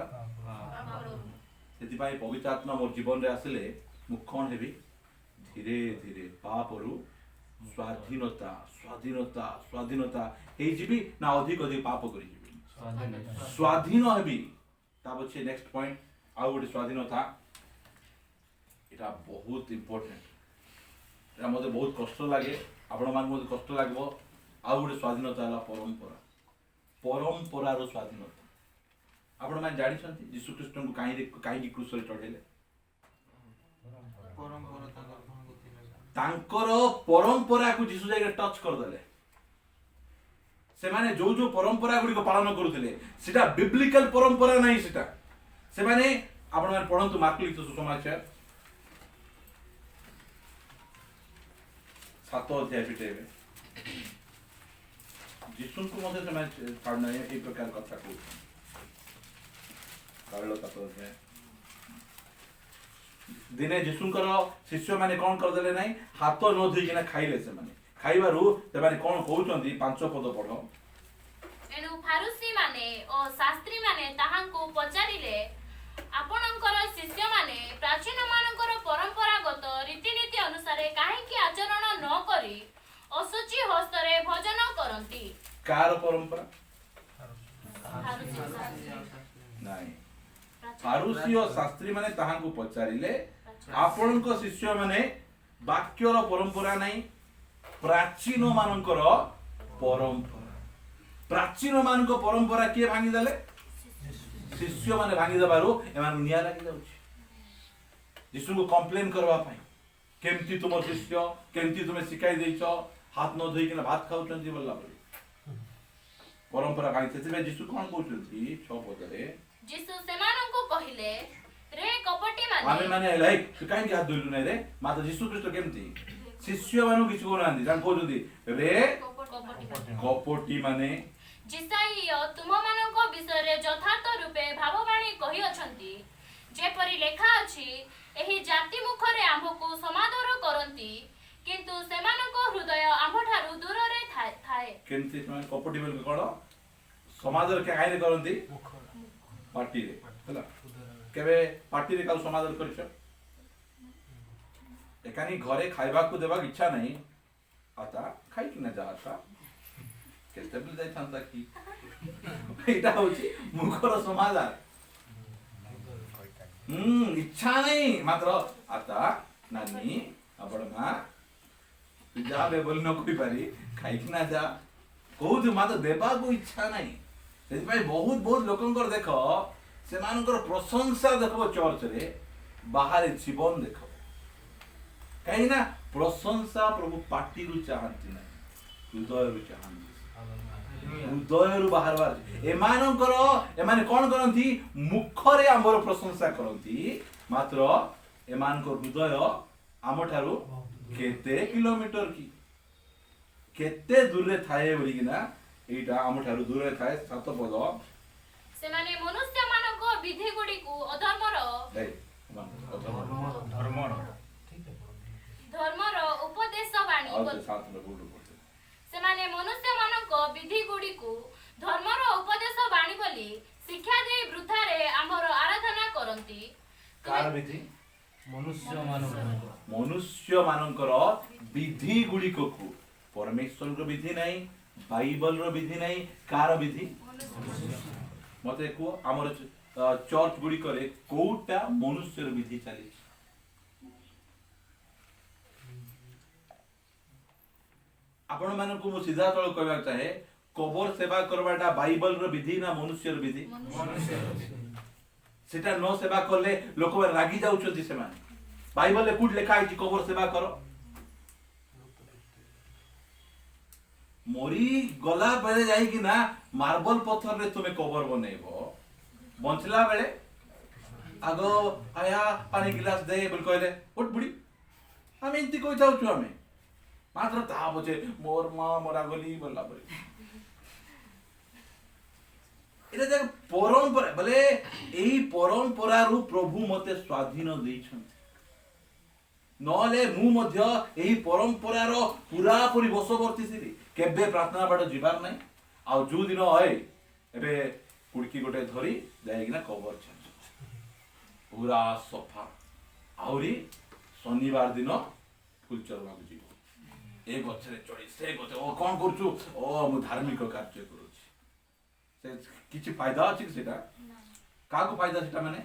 सेति पवित्र आत्मा मोर जीवन रे आसिले मु कौन हेबी धीरे धीरे पापरु स्वाधीनता स्वाधीनता स्वाधीनता हे जीवी ना अधिक अधिक पाप करी जीवी स्वाधीन हेबी ता पछे नेक्स्ट पॉइंट आ गोटे स्वाधीनता एटा बहुत इंपोर्टेंट एटा मते बहुत कष्ट लागे आपण मान मते कष्ट लागबो आ गोटे स्वाधीनता हला परंपरा परंपरा रो स्वाधीनता आपण मान जानि छथि यीशु ख्रीष्ट को काई क्रूस रे चढ़ेले तांकर परंपरा को जीसु जाय टच कर देले से माने जो परंपरा गुडी को पालन करूथिले सेटा बिब्लिकल परंपरा नाही सेटा से माने आपण माने पढंतु मार्क लिखित सुसमाचार 7 अध्याय पिटेबे जीसु को मते से माने पढ़ना है एक प्रकार कथा को कालो 7 अध्याय दिने जीशुंकर शिष्य माने कोन कर देले नाही हाथ न धोई किना खाइले से माने खाइबारु ते माने कोन कहउचंदी 5 पद पढो एनु फारुसी माने ओ शास्त्री माने ताहांको पचारिले आपणकर शिष्य माने प्राचीन मानकर परंपरागत रीतिनीति अनुसार काहे कि आचरण न करी असुचि हस्तरे भजन करंती कार परंपरा नाही फारुसी और शास्त्री माने ताहांको पचारिले आपणको शिष्य माने वाक्यर परंपरा नाही प्राचीन मानकर परंपरा प्राचीन मानक परंपरा के भांगी देले शिष्य माने भांगी देबारु एमान निया लागि जाउछि यीशु को कंप्लेन करबा पई केमती तुम शिष्य केमती तुमे सिखाई देइछो हाथ न धोई किना भात खाउछन्ती बोलला बोली परंपरा भांगी तेबे यीशु कोन कहउछन्ती 6 पदरे जीसु सेमाननको कहिले रे कपटी माने माने लाइक काई के हाथ धोइलु नै रे माता यीशु ख्रीष्ट केमती शिष्य मानु किछु कोनांदी जान कहउछन्ती रे कपटी माने जिसाई तुम मानको विषय रे यथार्थ रूपे भाववाणी कहि अछंती जेपरि लेखा अछि एही जाति मुखरे आम्भको समादर करंती किंतु सेमानको हृदय आम्भठारु दूर रे थाए केमती माने कपटी बोल कोन समादर के आइने करंती पार्टी रे हला केबे पार्टी रे काल समादर करछ एकानी घरे खाइबा को देबा इच्छा नहीं आता खाइ कि न जाता केते बिल जाय थांता की एटा होची मुखर समादार इच्छा नहीं मात्र आता नानी आपण मा जा बे बोल न कोई पारी खाई ना जा कहू मात्र देबा को इच्छा नहीं से बहुत बहुत लोकंकर देख से प्रशंसा देखो चर्च रे बाहर जीवन देख कहीं ना प्रशंसा प्रभु पार्टी रु चाहती ना हृदय रु चाहती हृदय बाहर बाहर एमाने कौन करती मुखरे आमर प्रशंसा करती मात्र एमान को हृदय आम ठारू केते किलोमीटर की केते दूर रे थाए बोली किना एटा आम ठारू दूर रे थाए सात पद से माने मनुष्य मानको विधि गुडी को अधर्मर धर्मर उपदेश बाणी से माने मनुष्य मानको विधि गुडी को धर्मर उपदेश बाणी बोली शिक्षा दे वृथा रे आमर आराधना करंती कार विधि मनुष्य मानकर विधि गुडी को परमेश्वर रो विधि नहीं बाइबल रो विधि नहीं कार विधि मते को हमर चर्च गुडी करे कोटा मनुष्य रो विधि चली आपण मान को सीधा तळ कहबा चाहे कबर सेवा करबाटा बाइबल रो विधि ना मनुष्य रो विधि सेटा न सेवा करले लोक रागी जाउछथि से माने बाइबल ले कुड लिखा है कबर सेवा करो मोरी गला बेले जाई कि ना मार्बल पत्थर रे तुमे कबर बनेबो बंचला बेले आगो आया पानी गिलास दे बोल कहले उठ बुड़ी हम इंती कोइ जाउछु हमें मात्र ता बचे मोर मां मोरा गली बोला बोली एटा देख परंपरा बोले एही परंपरा रु प्रभु मते स्वाधीन दैछन नले मु मध्य एही परंपरा रो पूरा पूरी बसवर्ती सिरी केबे प्रार्थना बाट जिबार नै आ जो दिन होय एबे कुड़की गोटे धरी जाई ना कवर छ पूरा सफा आउरी शनिवार दिन फुल चलवा जीव ए गछरे चढ़ी से गछ ओ कोन करछु ओ मु धार्मिक कार्य करूछि से किछि फायदा अछि सेटा का को फायदा सेटा माने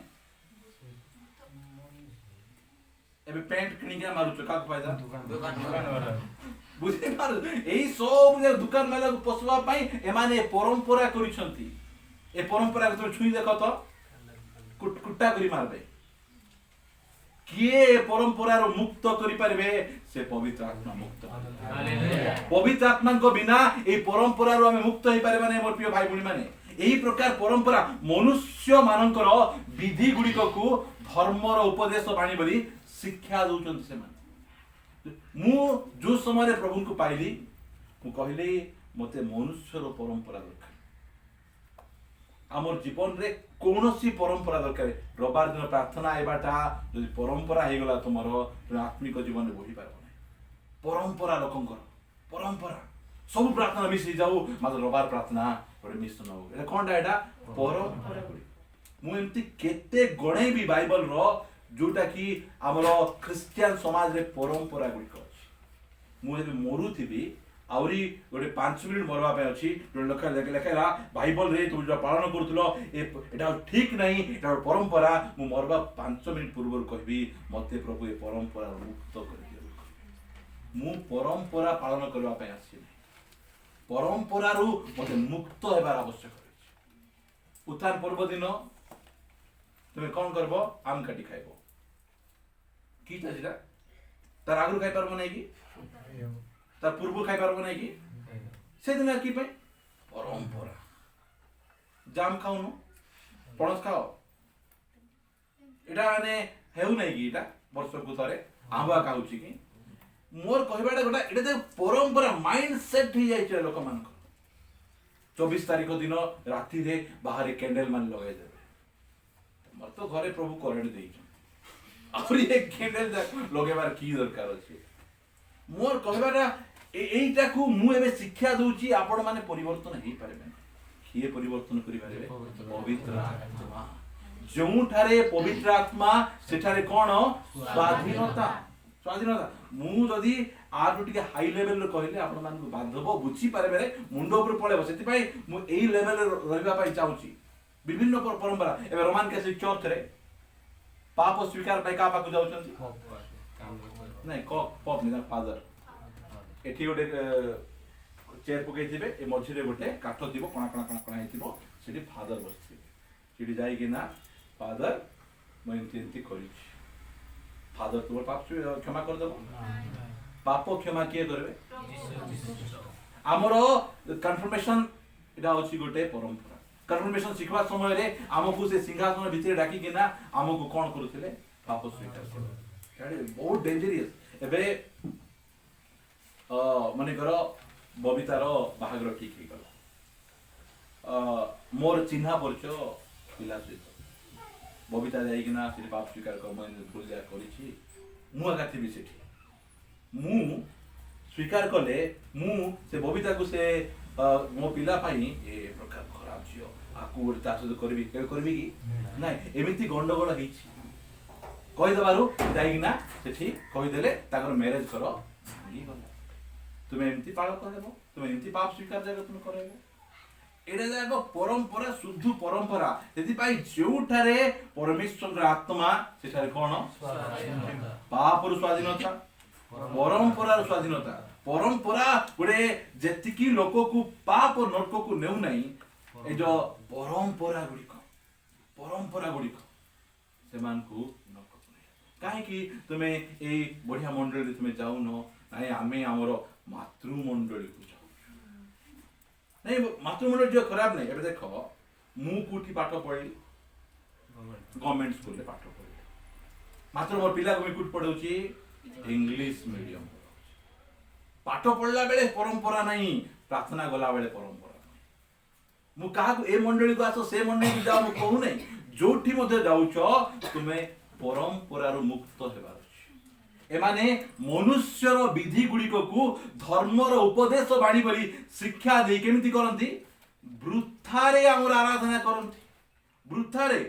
एबे पेंट किनि के मारुछु का को फायदा दुकान वाला बुझे मार एई सब दुकान वाला को पसवा पई एमाने परंपरा करिसंती ए परंपरा को छुई देखो तो कुट्टा करी मारबे किए परंपरा रो मुक्त करि पारबे से पवित्र आत्मा मुक्त पवित्र आत्मा को बिना ए परंपरा रो हमें मुक्त होई पारे माने मोर प्रिय भाई बुनी माने एही प्रकार परंपरा मनुष्य मानकर विधि गुडी को धर्म रो उपदेश बाणी बोली शिक्षा दोचन से माने मु जो समय प्रभु को पाइली मु कहली मते मनुष्य रो परंपरा दरकार आमर जीवन रे कोनोसी परंपरा दरकार रविवार दिन प्रार्थना आइबाटा जदि परंपरा हे गला तुमरो आत्मिक जीवन रे बही पारबो नै परंपरा लोकंकर परंपरा सब प्रार्थना मिसी जाऊ मात्र रविवार प्रार्थना रे मिस न हो एटा कोनडा एटा परंपरा मु एमती केते गणे भी बाइबल रो जोटा कि हमरो क्रिश्चियन समाज रे परंपरा गुडी अछि मु एबे मरु थिबी आउरी गोटे 5 मिनिट मरवा पे अछि जो लखा लेखेला बाइबल रे तुम जो पालन करथलो एटा ठीक नहीं एटा परंपरा मु मरवा 5 मिनिट पूर्व कहबी मते प्रभु ए परंपरा मुक्त कर दियो मु परंपरा पालन करबा पे आसी परंपरा रु मते मुक्त हेबार आवश्यक अछि उत्थान पर्व दिन तुमे कोन करबो आम काटी खाइबो की ताजिरा तार आगु खाइ परबो नै की तार पूर्व खाइ परबो नै की से दिन की पे परंपरा जाम खाउनो पणस खाओ एटा माने हेउ नै की एटा वर्ष को थरे आंबा खाउची की मोर कहबाटा गोटा एटा दे परंपरा माइंड सेट ही जाय छै लोक मान 24 तारिख दिन राती रे बाहर कैंडल मान लगाय देबे मर तो घरे प्रभु करेंट देई छ और ये कैंडल लगेबार की दरकार अछि मोर कहबाटा एईटा को मु एबे शिक्षा दोची आपण माने परिवर्तन हेई पारेबे किए परिवर्तन करि पारेबे पवित्र आत्मा जों ठारे पवित्र आत्मा सेठारे कोन स्वाधीनता स्वाधीनता मु जदी आर टिके हाई लेवल रे कहले आपण मान को बांधबो बुझी पारेबे मुंडो ऊपर पळेबो सेति पई मु एई लेवल रे रहबा पई चाहूची विभिन्न परंपरा एबे रोमान कैथोलिक चर्च रे पाप स्वीकार पाई का पाकु जाउछंती काम नहीं पप नहीं फादर एठी गोटे चेयर पकईथे ए मझे गोटे काठ थी कणा कणा कणा कणा हो फादर बसथे सीटी जाइकिना फादर मुझे फादर तुम पाप क्षमा करदेव पाप क्षमा किए करेंगे आमर कन्फर्मेशन इटा अच्छी गोटे परंपरा कन्फर्मेशन शिखवा समय रे आमको से सिंहासन भितर डाकिकिना आमको कौन करुଥିଲେ पाप स्वीकार कर बहुत डेंजरियस एबे मनेकर बबितार बाहागर ठीक हो गला मोर चिन्हा परिचय पिला सहित बबिता जाइकिना से पाप स्वीकार कर मैं भूल जा करिछि मु आगा थी सेठी मु स्वीकार कले मु से बबिता को से मो पिला पाई ए प्रकार खराब छियो आकु गोटे ता सहित करबी के करबी कि नाही एमिति गंडगोल हिछि कहि दबारु जाइकिना सेठी कहि देले ताकर मैरिज करो ही गला तुमे एमिति पाळ करबो तुमे एमिति पाप स्वीकार जागा तुमे करबो एडा जाको परंपरा शुद्ध परंपरा यदि पाई जेउठारे परमेश्वर आत्मा सेठारे कोन पापर स्वाधीनता परंपरार स्वाधीनता परंपरा गोटे जेतिकी लोक को पाप नरक को नेउ नाही ए जो परंपरा गुड़िक से मान को नरक को नहीं काहे कि तुमे ए बढ़िया मंडली तुमे जाउ न नाही आमे हमर मातृमंडली को नहीं मातृमंडल जो खराब नहीं एबे देखो मु कोठी पाठ पढ़ी गवर्नमेंट स्कूल रे पाठ पढ़ी मात्र मोर पिला को कोठी पढौची इंग्लिश मीडियम पाठ पढ़ला बेले परंपरा नहीं प्रार्थना गला बेले परंपरा नहीं मु काहा को ए मंडली को आसो से मंडली को जाओ मु कहू नहीं जोठी मध्ये जाउछो तुमे परंपरा रो मुक्त हेबार एमाने मनुष्यर विधि गुड़िक को धर्मर उपदेश बाणी बोली शिक्षा दे केमिति करंती वृथारे आमर आराधना करंती वृथारे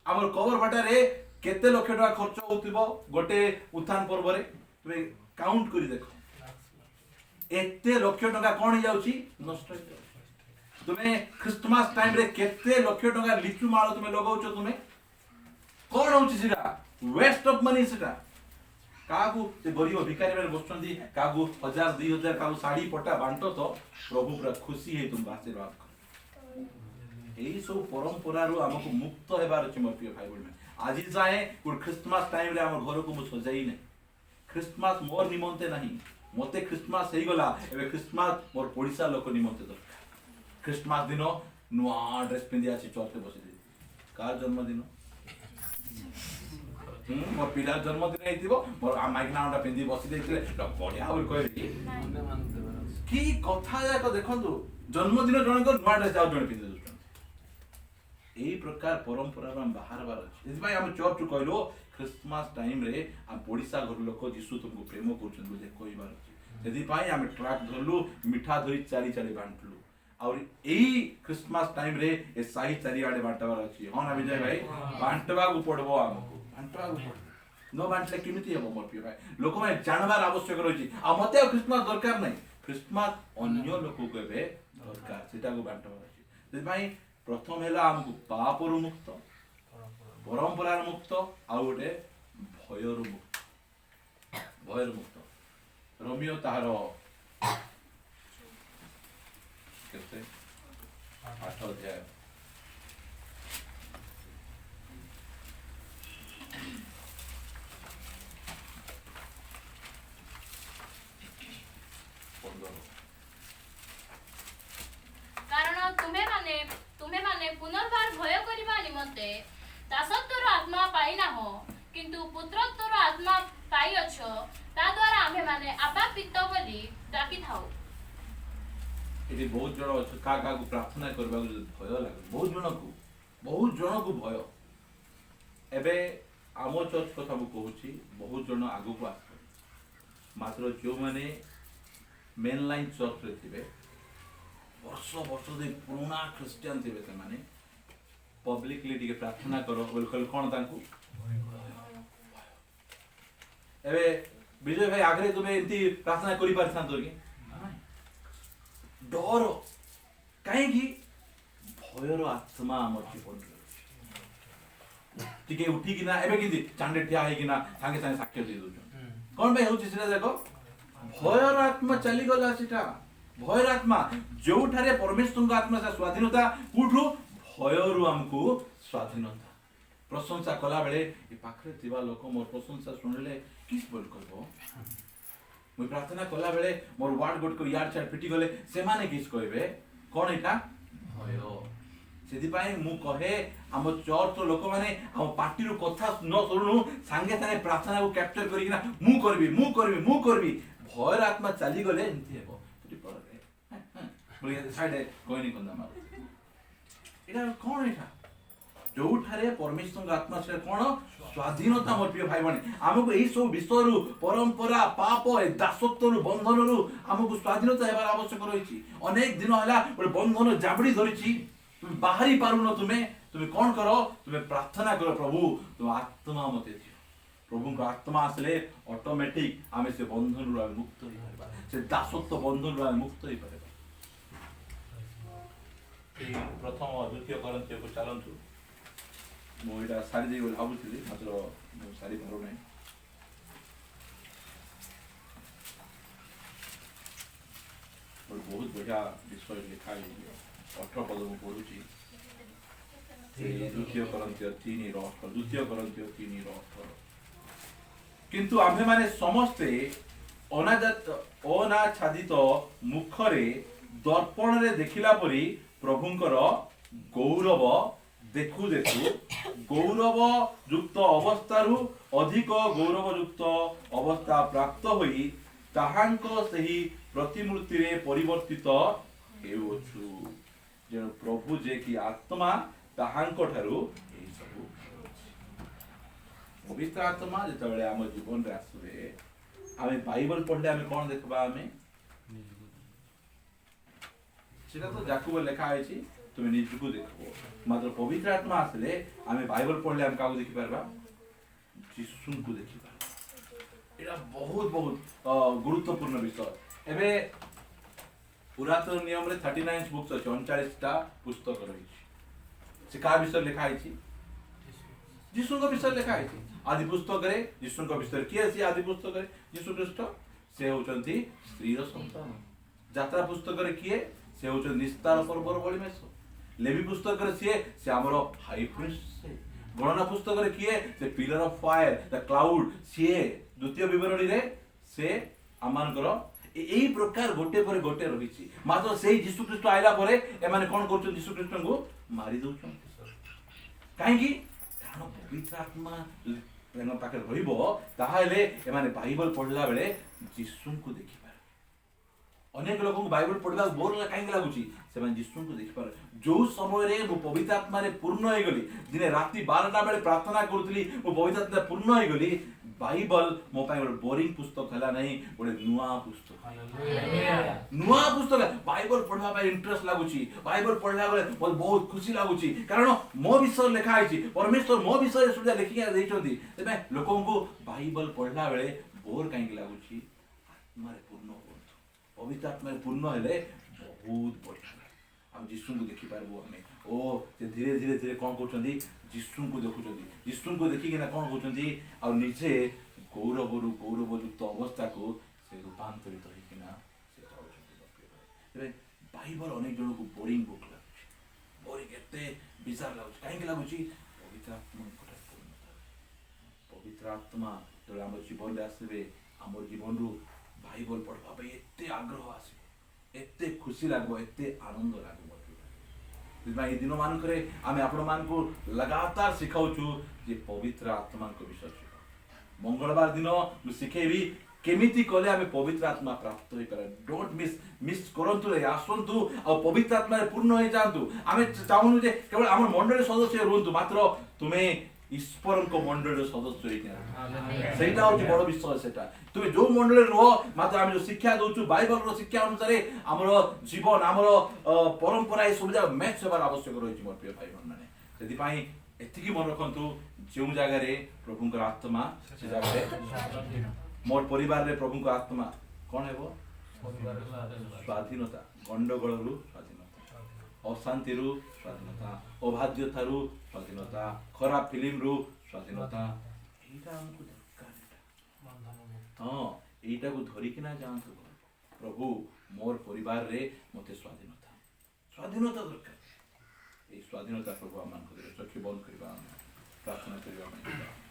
आमर कबर भाटारे केते लक्ष टका खर्च होतिबो गोटे उत्थान पर्व रे तुमे काउंट करी देखो एते लक्ष टका कोन जाउची नष्ट हो जाउची तुमे क्रिसमस टाइम रे केते लक्ष टका लिचु माळ तुमे लगाउछो तुमे कोन होउची सिटा वेस्ट ऑफ मनी सिटा कागु से गरीब भिखारी में बसचंदी कागु 1000 2000 कागु साड़ी पट्टा बांटो तो प्रभु पूरा खुशी है तुम आशीर्वाद कर एई सब परंपरा रो हमको मुक्त हेबार अछि मोर प्रिय भाई बहन आज जाए गुड क्रिसमस टाइम रे हमर घर को मु सजाई नै क्रिसमस मोर निमंते नहीं मते क्रिसमस हेई गला एबे क्रिसमस मोर पड़िसा लोक निमंते दरकार क्रिसमस दिन नुआ ड्रेस पिंदी आछि चर्च बसि दे कार जन्मदिन मोर पिला जन्मदिन हेतिबो मोर माइकनाउंडा पिंदी बसि देथिले बढ़िया बोल कहबी की कथा जाक देखंतु जन्मदिन जण को नुआ ड्रेस जाउ जण पिंदी दुष्ट एई प्रकार परंपरा हम बाहर बार अछि एति भाई हम चर्च कहलो क्रिसमस टाइम रे हम पड़िसा घर लोक यीशु तुमको प्रेम करछन बुझे कोई बार अछि एति भाई हम ट्रक धरलु मिठा धरी चारी चारी बांटलु और एई क्रिसमस टाइम रे ए साही चारी आडे बांटबार अछि हां ना विजय भाई बांटबा को पड़बो हमको न बांटले केमिति हम मोर प्रिय भाई लोक में जानबार आवश्यक रही आ मते क्रिसमस दरकार नहीं क्रिसमस अन्य लोक को एबे दरकार सेटा को बांटबार अछि से भाई प्रथम हेला हमको पाप रु मुक्त परंपरा रु मुक्त आ गोटे भय रु मुक्त रोमियो ताहार केते 8 अध्याय कारण तुम्हें माने पुनर्बार भय करिबा निमंते दासत्वर आत्मा पाई ना हो किंतु पुत्रत्वर आत्मा पाई अछो ता द्वारा आमे माने आबा पिता बोली डाकी थाउ एटी बहुत जण अछि का को प्रार्थना करबा भय लागे बहुत जण को भय एबे आमो चर्च कथा मु कहूची बहुत जण आगु को आस मात्र जो माने मेन लाइन चर्च रे थिबे वर्ष दे पुराना क्रिश्चियन थे से माने पब्लिकली टिके प्रार्थना करो बिल्कुल कोन तांकू एबे विजय भाई आगरे तुमे एंती प्रार्थना करि परथान तोर के डर काहे कि भयर आत्मा हमर जीवन टिके उठी किना एबे किंती चांडे ठिया हे किना संगे संगे साक्ष्य दे दोछन कोन भाई होची सेटा देखो भयर आत्मा चली गला सेटा भयर आत्मा जो ठारे परमेश्वर का आत्मा से स्वाधीनता कुठु भयरु हमको स्वाधीनता प्रशंसा कला बेले ए पाखरे थिबा लोक मोर प्रशंसा सुनले किस बोल करबो मैं प्रार्थना कला बेले मोर वार्ड गोट को यार छाड़ पिटी गले से माने किस कहबे कोन एटा भय सेदि पाए मु कहे हम चर्च लोक माने हम पार्टी रो कथा न सुनु संगे संगे प्रार्थना को कैप्चर करिना मु करबी भयर आत्मा चली गले एंती हेबो तुटी पर बोले साइड कोई नहीं कंदा मार एटा कोन एटा जो ठारे परमेश्वर का आत्मा से कोन स्वाधीनता मोर प्रिय भाई बने हमको एई सब विषय रु परंपरा पाप ए दासत्व रु बंधन रु हमको स्वाधीनता हेबार आवश्यक रहिछि अनेक दिन हला ओरे बंधन जाबड़ी धरिछि तुम बाहरी पारुन तुमे कोन करो तुमे प्रार्थना करो प्रभु तुम आत्मा मते दियो प्रभु का आत्मा आसले ऑटोमेटिक आमे से बंधन रु मुक्त होई परबा से दासत्व बंधन रु मुक्त होई परबा ए प्रथम द्वितीय कोरिन्थियो को चलंतु मो एटा सारी दे भाबुଥିଲି मात्र मो सारी पारो नै और बहुत बढ़िया विषय लिखा है 18 पद में पढुछि द्वितीय कोरिन्थियो 3:18 द्वितीय कोरिन्थियो 3:18 किंतु आम्भे माने समस्ते अनाच्छादित मुखरे दर्पण रे देखिला परी प्रभुंकर गौरव देखु देखु गौरव युक्त अवस्थारु अधिक गौरव युक्त अवस्था प्राप्त होई ताहांको सही प्रतिमूर्ति रे परिवर्तित हेउछु जे प्रभु जे कि आत्मा ताहांको ठारू एई सब पवित्र आत्मा जेतबेले हम जीवन रे आसबे आमे बाइबल पढले आमे कोन देखबा आमे सेटा तो जाकुब लेखा आइछि तुम निजको देखो मात्र पवित्र आत्मा आसले आमे बाइबल पढले हम काको देखि परबा यीशु को देखि परबा एटा बहुत बहुत गुरुत्वपूर्ण विषय एबे पुरातन नियम रे 39 बुक्स अछि 39 टा पुस्तक रही से का विषय लिखा आइछि यीशु को विषय लिखा आइछि आदि पुस्तक रे यीशु को विषय की अछि आदि पुस्तक रे यीशु ख्रीष्ट से होचंती स्त्री रो संतान यात्रा पुस्तक रे किए से होचन निस्तार पर्वर बळी मेस लेवी पुस्तक रे से हमरो हाई प्रीस्ट से गणना पुस्तक रे किए से pillar of fire the cloud से द्वितीय विवरणी रे से आमानकर एई प्रकार गोटे पर गोटे रहिछि मात्र सेही यीशु ख्रीष्ट आइला परे ए माने कोन करछन यीशु ख्रीष्ट को मारि दउछन काहे कि कारण पवित्र आत्मा प्रेम पाखे रहिबो ताहाले ए माने बाइबल पढला बेले यीशु को देखि अनेक लोक बाइबल पढ़ा बोर कहीं लगुच से यीशु को देखिपार जो समय रे मो पवित्र आत्मा रे पूर्ण हो गली दिने राति 12टा बेले प्रार्थना करूली मो पवित्र आत्मा पूर्ण हो गली बाइबल मो पाए गोटे बोरिंग पुस्तक हला नहीं गोटे नुआ पुस्तक बाइबल पढ़वा पाए इंटरेस्ट लागुची बाइबल पढ़ला बेले बहुत बहुत खुशी लागुची कारण मो विषय लिखा आइछि परमेश्वर मो विषय सुविधा लिखि दैछथि तबे लोकन को बाइबल पढ़ला बेले बोर कहीं लागुची आत्मा रे पूर्ण पवित्र आत्मा पूर्ण हेले बहुत बढ़िया हम यीशु को देखि पारबो हमें ओ से धीरे धीरे धीरे कोन करछंती यीशु को देखुछंती यीशु को देखि केना कोन करछंती आ निजे गौरव युक्त अवस्था को से रूपांतरित होई केना से जाउछंती रे बाइबल अनेक जन को बोरिंग बुक लागुछि बोरिंग एते बिजार लागुछि काहे लागुछि पवित्र आत्मा पवित्र आत्मा तो हम जीवन रे आसबे हमर जीवन रु बाइबल पढ़वा पे एते आग्रह आसे एते खुशी लागो एते आनंद लागो ए दिन मानकरे आमे आपण मान को लगातार सिखाउछु जे पवित्र आत्मा को विषय शिखा मंगलवार दिन मु सिखेबी केमिति कले आमे पवित्र आत्मा प्राप्त होई करे डोंट मिस करंतु रे आसंतु आ पवित्र आत्मा रे पूर्ण होई जांतु आमे चाहनु जे केवल हमर मंडली सदस्य रहंतु मात्र तुमे ईश्वर को मंडल सदस्य होइना सेटा होची बड़ विषय सेटा तुमे जो मंडल रहो मात्र हम जो शिक्षा दोछु बाइबल रो शिक्षा अनुसार हमर जीवन हमर परंपरा ए सुविधा मैच होबार आवश्यक रहिछि मोर प्रिय भाई माने सेति पई एतिकी मन रखंतु जो जगह रे प्रभु को आत्मा से जगह रे मोर परिवार रे प्रभु को आत्मा कोन हेबो स्वाधीनता गंडगोल रु स्वाधीनता अशांति रु स्वाधीनता अबाध्यता रु ସ୍ୱାଧୀନତା ଖରାପ ଫିଲ୍ମରୁ ସ୍ୱାଧୀନତା ଏଇଟା ଆମକୁ ଦରକାର ହଁ ଏଇଟାକୁ ଧରିକିନା ଯାଆନ୍ତୁ ପ୍ରଭୁ ମୋର ପରିବାରରେ ମୋତେ ସ୍ୱାଧୀନତା ଦରକାର। ଏଇ ସ୍ୱାଧୀନତା ପ୍ରଭୁ ଆମମାନଙ୍କୁ ଚକ୍ଷୁ ବନ୍ଦ କରିବା ପ୍ରାର୍ଥନା କରିବା ପାଇଁ